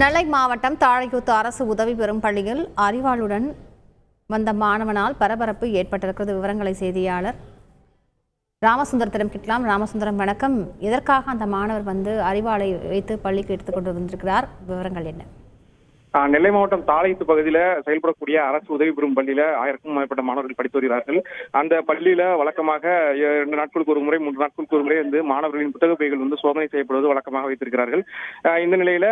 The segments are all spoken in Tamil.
நெல்லை மாவட்டம் தாழையூத்து அரசு உதவி பெறும் பள்ளியில் அறிவாளுடன் வந்த மாணவனால் பரபரப்பு ஏற்பட்டிருக்கிறது. விவரங்களை செய்தியாளர் ராமசுந்தரத்திடம் கேட்கலாம். ராமசுந்தரம், வணக்கம். எதற்காக அந்த மாணவர் வந்து அறிவாளை வைத்து பள்ளிக்கு எடுத்துக்கொண்டு வந்திருக்கிறார்? விவரங்கள் என்ன? நெல்லை மாவட்டம் தாழையூத்து பகுதியில செயல்படக்கூடிய அரசு உதவி பெறும் பள்ளியில 1000க்கும் மேற்பட்ட மாணவர்கள் படித்து வருகிறார்கள். அந்த பள்ளியில வழக்கமாக 2 நாட்களுக்கு ஒரு முறை 3 நாட்களுக்கு ஒரு முறை வந்து மாணவர்களின் புத்தக பைகள் வந்து சோதனை செய்யப்படுவது வழக்கமாக வைத்திருக்கிறார்கள். இந்த நிலையில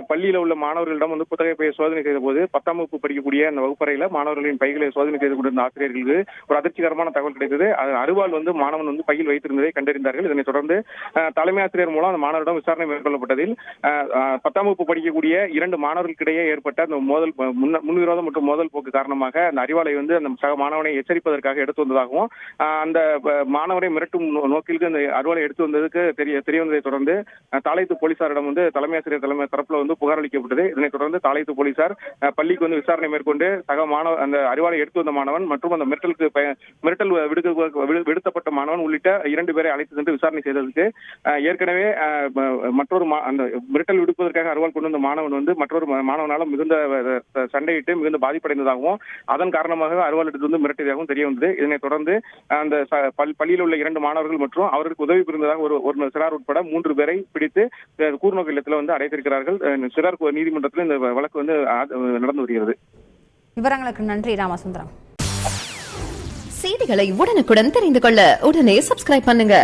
பள்ளியில உள்ள மாணவர்களிடம் வந்து புத்தக பையை சோதனை செய்த போது 10ஆம் வகுப்பு படிக்கக்கூடிய அந்த வகுப்பறையில மாணவர்களின் பைகளை சோதனை செய்து கொண்டிருந்த ஆசிரியர்களுக்கு ஒரு அதிர்ச்சிகரமான தகவல் கிடைத்தது. அரிவாள் வந்து மாணவன் வந்து பையில் வைத்திருந்ததை கண்டறிந்தார்கள். இதனைத் தொடர்ந்து தலைமை ஆசிரியர் மூலம் அந்த மாணவரிடம் விசாரணை மேற்கொள்ளப்பட்டதில் 10ஆம் வகுப்பு படிக்கக்கூடிய 2 மாணவர்களுக்கிடையே ஏற்பட்ட அந்த மோதல் முன்விரோதம் மற்றும் மோதல் போக்கு காரணமாக அந்த அறிவாளை வந்து அந்த சக மாணவனை எச்சரிப்பதற்காக எடுத்து வந்ததாகவும் அந்த மாணவரை மிரட்டும் நோக்கிற்கு அந்த அறிவாளை எடுத்து வந்ததுக்கு தெரிய வந்ததை தொடர்ந்து தாழையூத்து போலீசாரிடம் வந்து தலைமை ஆசிரியர் தரப்புல வந்து புகார் அளிக்கப்பட்டது. இதனைத் தொடர்ந்து தாழையூத்து போலீசார் பள்ளிக்கு வந்து விசாரணை மேற்கொண்டு சக மாணவன் அந்த அறிவாளை எடுத்து வந்த மாணவன் மற்றும் அந்த மிரட்டல் விடுத்தப்பட்ட மாணவன் உள்ளிட்ட 2 பேரை அழைத்து சென்று விசாரணை செய்ததற்கு ஏற்கனவே மற்றொரு அந்த மிரட்டல் விடுப்பதற்காக அறிவாள் கொண்டு வந்த மாணவன் வந்து மற்றொரு மாணவனால மிகுந்த சண்டையிட்டு மிகுந்த பாதிப்படைந்ததாகவும் அதன் காரணமாக அறிவாள் எடுத்து வந்து மிரட்டியதாகவும் தெரிய வந்தது. இதனைத் தொடர்ந்து அந்த பள்ளியில் உள்ள 2 மாணவர்கள் மற்றும் அவருக்கு உதவி புரிந்ததாக ஒரு சிறார் உட்பட 3 பேரை பிடித்து கூர்நோக்கு இல்லத்தில் வந்து அடைத்திருக்கிறார்கள். சிறார் நீதிமன்றத்தில் இந்த வழக்கு வந்து நடந்து வருகிறது. விவரங்களுக்கு நன்றி ராமசுந்தரம். செய்திகளை உடனுக்குடன் தெரிந்து கொள்ள உடனே சப்ஸ்கிரைப் பண்ணுங்க.